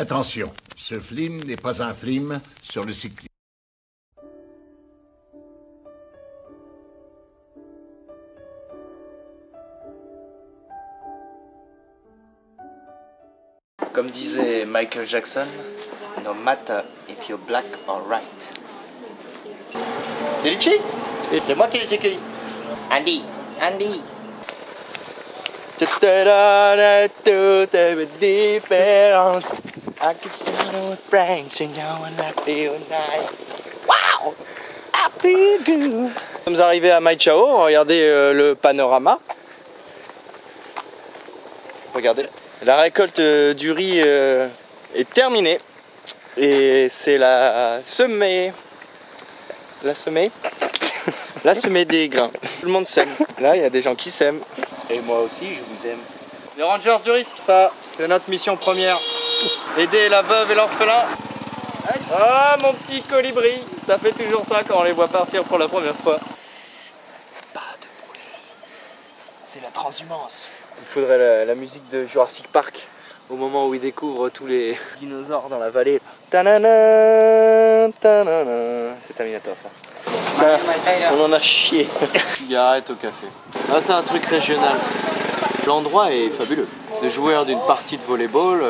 Attention, ce film n'est pas un film sur le cyclisme. Comme disait Michael Jackson, no matter if you're black or white. Felici? C'est moi qui les écris. Andy, Andy. Toute différence. I can see no French and now I feel nice. Wow! I feel good. Nous sommes arrivés à Maichao, regardez le panorama. Regardez, la récolte du riz est terminée et c'est la semée la semée des grains. Tout le monde s'aime. Là, il y a des gens qui s'aiment. Et moi aussi, je vous aime. Les Rangers du risque, ça, c'est notre mission première. Aider la veuve et l'orphelin. Ah, mon petit colibri, ça fait toujours ça quand on les voit partir pour la première fois. Pas de bruit. C'est la transhumance. Il faudrait la musique de Jurassic Park au moment où ils découvrent tous les dinosaures dans la vallée. Ta-na-na, ta-na-na. C'est Terminator ça. On en a chié. Cigarette au café. Ah, c'est un truc régional. L'endroit est fabuleux. Les joueurs d'une partie de volleyball.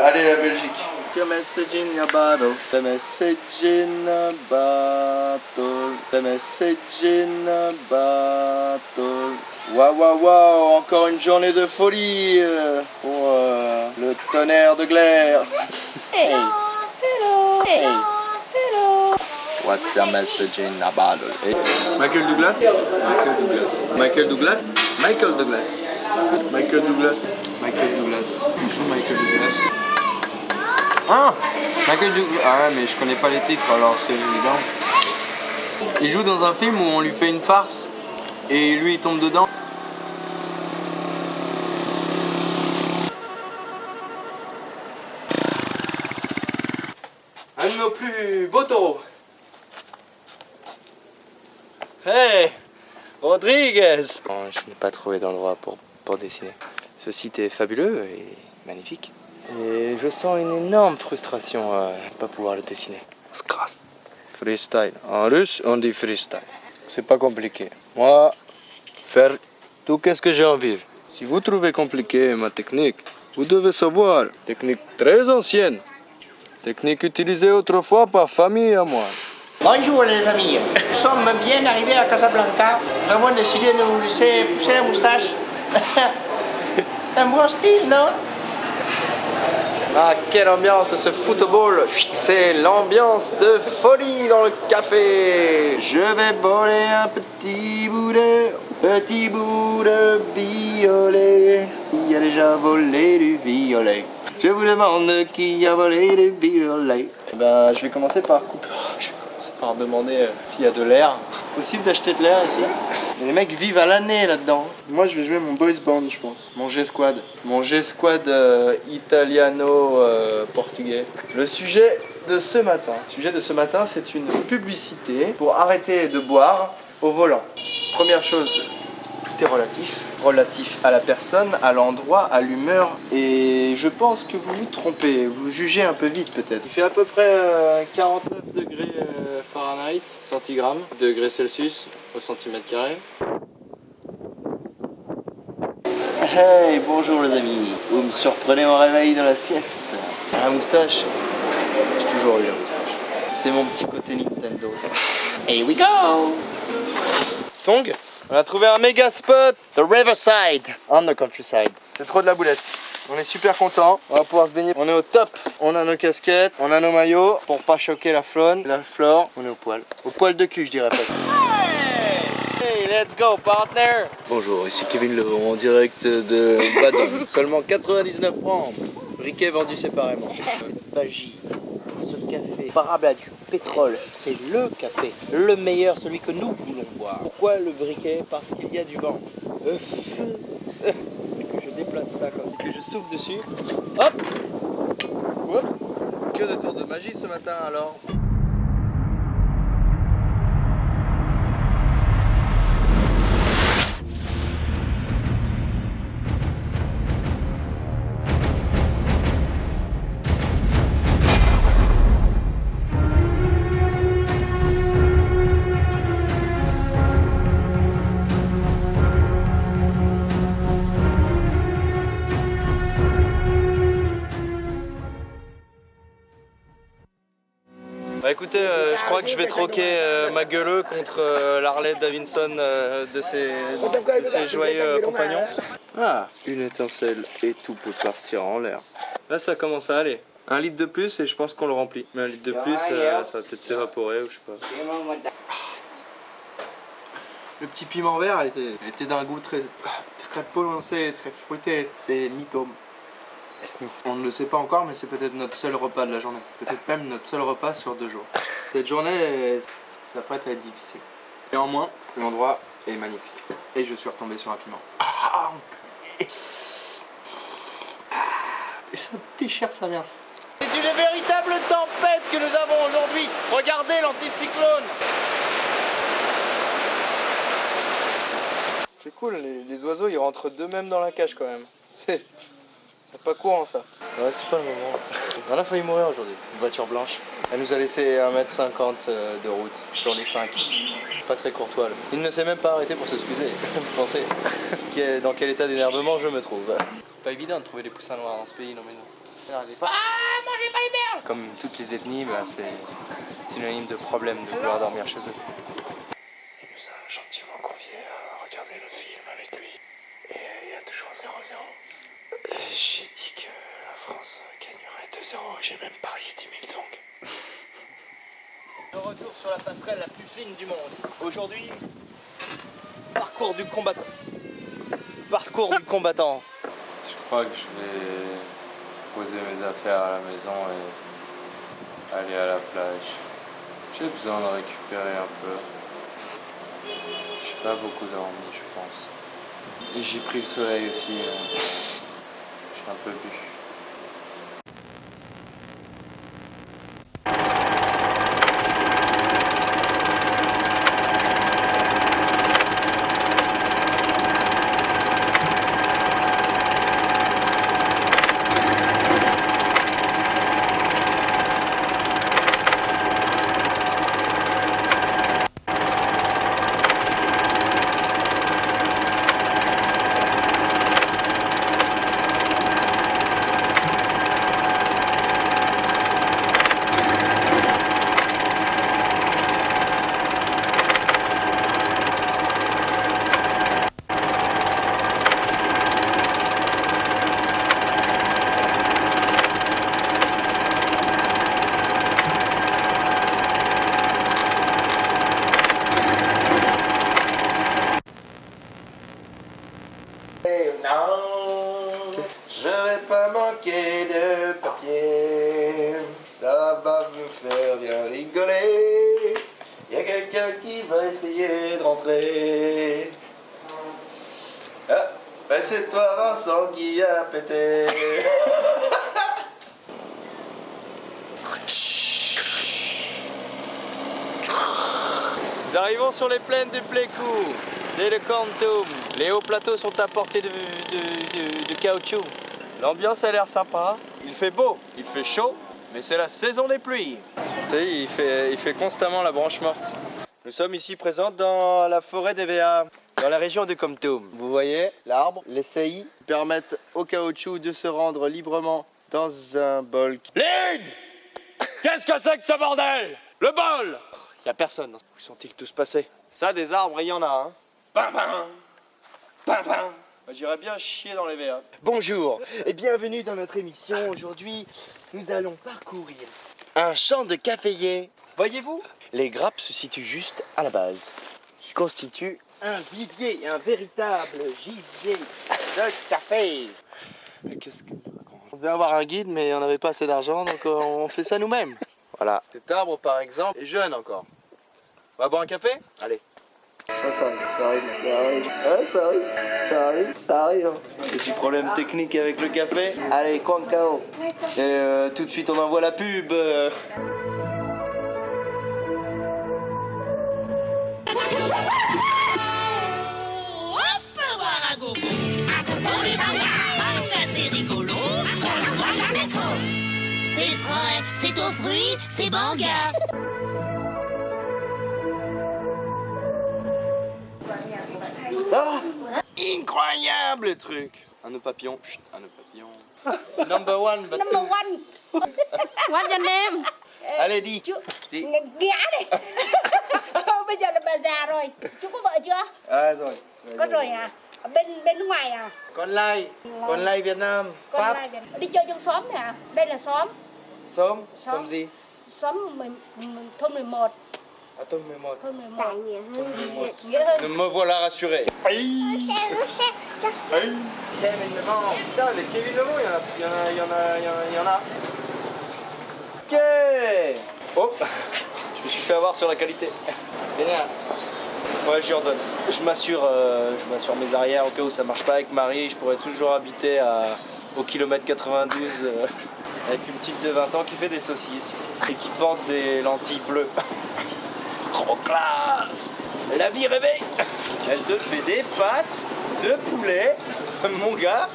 Allez la Belgique. The message in a bottle. The message in a bottle. The message in a bottle. Waouh waouh waouh, encore une journée de folie pour le tonnerre de glaire. Hey. Hello. Hey. What's the message in a bottle? Hey. Michael Douglas. Michael Douglas. Michael Douglas. Michael Douglas. Michael Douglas. Bonjour Michael Douglas. Ah, Michael Douglas. Ah mais je connais pas les titres alors c'est évident. Il joue dans un film où on lui fait une farce et lui il tombe dedans. Un de nos plus beaux taureaux. Hey, Rodriguez. Bon, je n'ai pas trouvé d'endroit pour dessiner. Ce site est fabuleux et magnifique. Et je sens une énorme frustration à ne pas pouvoir le dessiner. Freestyle. En russe, on dit freestyle. C'est pas compliqué. Moi, faire tout ce que j'ai envie. Si vous trouvez compliqué ma technique, vous devez savoir. Technique très ancienne. Technique utilisée autrefois par famille à moi. Bonjour les amis, nous sommes bien arrivés à Casablanca. Nous avons décidé de nous laisser pousser la moustache. C'est un bon style, non? Ah, quelle ambiance ce football! C'est l'ambiance de folie dans le café! Je vais voler un petit bout de violet. Qui a déjà volé du violet? Je vous demande qui a volé du violet. Eh ben, je vais commencer par couper. Par demander s'il y a de l'air. Possible d'acheter de l'air ici? Et les mecs vivent à l'année là-dedans. Moi je vais jouer mon boys band je pense. Mon G-Squad. Mon G-Squad italiano-portugais. Le sujet de ce matin, c'est une publicité pour arrêter de boire au volant. Première chose, tout est relatif à la personne, à l'endroit, à l'humeur. Et je pense que vous vous trompez, vous jugez un peu vite peut-être. Il fait à peu près 49 degrés Fahrenheit, centigramme, degrés Celsius au centimètre carré. Hey, bonjour les amis, vous me surprenez au réveil de la sieste. La moustache, j'ai toujours eu la moustache. C'est mon petit côté Nintendo ça. Here we go. Tong, on a trouvé un méga spot, the riverside, on the countryside. C'est trop de la boulette. On est super content, on va pouvoir se baigner. On est au top, on a nos casquettes, on a nos maillots pour pas choquer la faune, la flore. On est au poil de cul je dirais pas. Hey, let's go partner. Bonjour, ici Kevin Leroux en direct de Badon. Seulement 99 francs, briquet vendu séparément. Cette magie, ce café comparable à du pétrole, c'est le café, le meilleur, celui que nous voulons boire. Pourquoi le briquet? Parce qu'il y a du vent. Que je déplace ça comme ça, que je souffle dessus. Hop, hop. Que de tour de magie ce matin alors. Bah écoutez, je crois que je vais troquer ma gueuleux contre l'Harley Davidson de ses joyeux compagnons. Ah, une étincelle et tout peut partir en l'air. Là ça commence à aller. 1 litre de plus et je pense qu'on le remplit. Mais 1 litre de plus, ça va peut-être s'évaporer ou je sais pas. Le petit piment vert était d'un goût très prononcé, très fruité. C'est mi-tome. On ne le sait pas encore, mais c'est peut-être notre seul repas de la journée. Peut-être même notre seul repas sur 2 jours. Cette journée, ça pourrait être difficile. Néanmoins, l'endroit est magnifique. Et je suis retombé sur un piment. Ah, et ça déchire sa mère. C'est une véritable tempête que nous avons aujourd'hui. Regardez l'anticyclone. C'est cool, les oiseaux ils rentrent d'eux-mêmes dans la cage quand même. C'est pas courant ça. Ouais, c'est pas le moment. On a failli mourir aujourd'hui. Une voiture blanche. Elle nous a laissé 1,50 m de route sur les 5. Pas très courtois. Il ne s'est même pas arrêté pour s'excuser. Vous pensez dans quel état d'énervement je me trouve. Pas évident de trouver des poussins noirs dans ce pays, non mais non. Ah, mangez pas les merles. Comme toutes les ethnies, bah, c'est synonyme de problème de vouloir dormir chez eux. Il nous a gentiment conviés à regarder le film avec lui. Et il y a toujours 0-0. J'ai dit que la France gagnerait 2-0, j'ai même parié 10 000 tongs. De retour sur la passerelle la plus fine du monde. Aujourd'hui, parcours du combattant. Parcours du combattant. Je crois que je vais poser mes affaires à la maison et aller à la plage. J'ai besoin de récupérer un peu. J'ai pas beaucoup dormi, je pense. Et j'ai pris le soleil aussi. Je suis un peu bu. Non, je vais pas manquer de papier. Ça va me faire bien rigoler. Y a quelqu'un qui va essayer de rentrer. Ah, ben c'est toi Vincent qui a pété. Nous arrivons sur les plaines du Plécou, dès le Quantum. Les hauts plateaux sont à portée de caoutchouc. L'ambiance a l'air sympa. Il fait beau, il fait chaud, mais c'est la saison des pluies. Vous voyez, il fait constamment la branche morte. Nous sommes ici présents dans la forêt d'EVA, dans la région de Quantum. Vous voyez, l'arbre, les saillies permettent au caoutchouc de se rendre librement dans un bol. Lynn! Qu'est-ce que c'est que ce bordel? Le bol! Y a personne. Où sont-ils tous passés? Ça, des arbres, il y en a, hein. Pam pam! Pam pam! J'irais bien chier dans les verres. Bonjour et bienvenue dans notre émission. Aujourd'hui, nous allons parcourir un champ de caféiers. Voyez-vous, les grappes se situent juste à la base, qui constitue un vivier, un véritable gibier de café. Mais qu'est-ce que... On devait avoir un guide, mais on n'avait pas assez d'argent, donc on fait ça nous-mêmes. Voilà. Cet arbre, par exemple, est jeune encore. On va boire un café? Allez. Ah, ça arrive. Petit problème technique avec le café. Allez, Quancao. Et tout de suite, on envoie la pub. C'est rigolo, on n'en voit jamais trop. C'est frais, c'est aux fruits, c'est banga. Ah, incroyable le truc. Un nœud papillon. Chut, un nœud papillon. Number one, but Number two. one. What's your name? Allez, dis. Chú Đi. ghẻ đi. Bây giờ là bà già rồi. Chú có vợ chưa? À rồi. Có rồi à? Ở bên nước ngoài à? Con lai Việt Nam. Con Pháp. lai Việt. Đi chơi trong xóm này à? Đây là xóm. Xóm. Xóm. Xóm gì? Xóm thôn 11. À thôn 11. Thôn 11. Tại nghĩa hơn. Nghĩa hơn. Me voilà rassuré. Aïe. Kevin Lemon. Putain, les Kevin Lemon, il y en a. Ok. Oh, je me suis fait avoir sur la qualité. Génial. Ouais, je lui redonne. Je m'assure mes arrières au cas où ça marche pas avec Marie. Je pourrais toujours habiter au kilomètre 92 avec une petite de 20 ans qui fait des saucisses et qui porte des lentilles bleues. Trop classe! La vie rêvée! Elle te fait des pâtes de poulet, mon gars.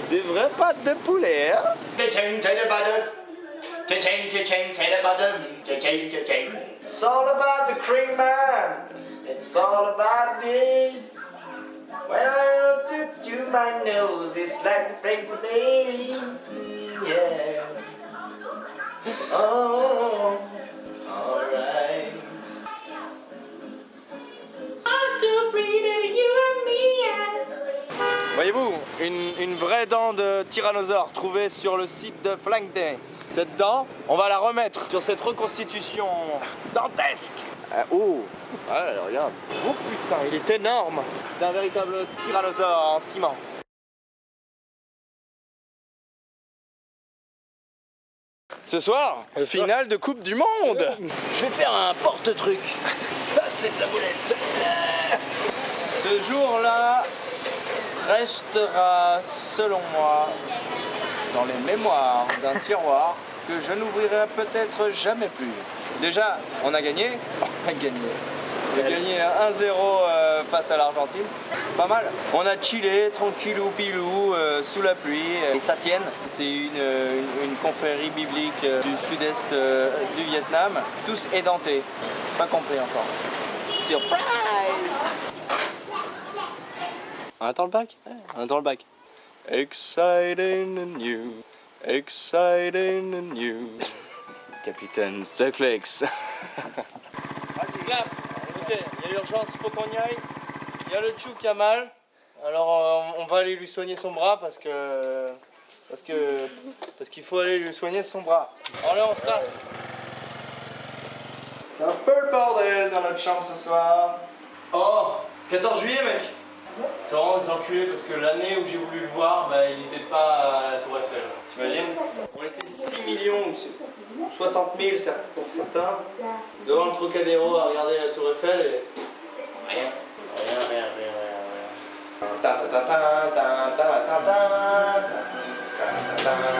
Des vraies pâtes de poulet, hein? It's all about the cream, man. It's all about this. When I look at you, my nose is like the flame to me. Yeah. Oh, alright. Voyez-vous, une vraie dent de tyrannosaure trouvée sur le site de Flankday. Cette dent, on va la remettre sur cette reconstitution dantesque. Oh, ouais, regarde. Oh putain, il est énorme. C'est un véritable tyrannosaure en ciment. Ce soir, finale de Coupe du Monde. Je vais faire un porte-truc. Ça, c'est de la boulette. Ce jour-là restera, selon moi, dans les mémoires d'un tiroir que je n'ouvrirai peut-être jamais plus. Déjà, on a gagné. On a gagné 1-0 face à l'Argentine. Pas mal. On a chillé, tranquillou pilou, sous la pluie. Et ça tienne. C'est une confrérie biblique du sud-est du Vietnam. Tous édentés. Pas compris encore. Surprise! On attend le bac? On attend le bac. Exciting and new. Exciting and new. Capitaine Zucklex. Vas-y, clap. Ok, il y a l'urgence, il faut qu'on y aille. Il y a le Chou qui a mal. Alors on va aller lui soigner son bras parce qu'il faut aller lui soigner son bras. Allez, on se casse. C'est un peu le bordel dans notre chambre ce soir. Oh, 14 juillet mec. C'est vraiment des enculés parce que l'année où j'ai voulu le voir, bah, il n'était pas à la Tour Eiffel. T'imagines? On était 6 millions ou 60 000 pour certains devant le Trocadéro à regarder la Tour Eiffel et rien. Ta ta ta ta ta ta ta ta ta ta ta ta.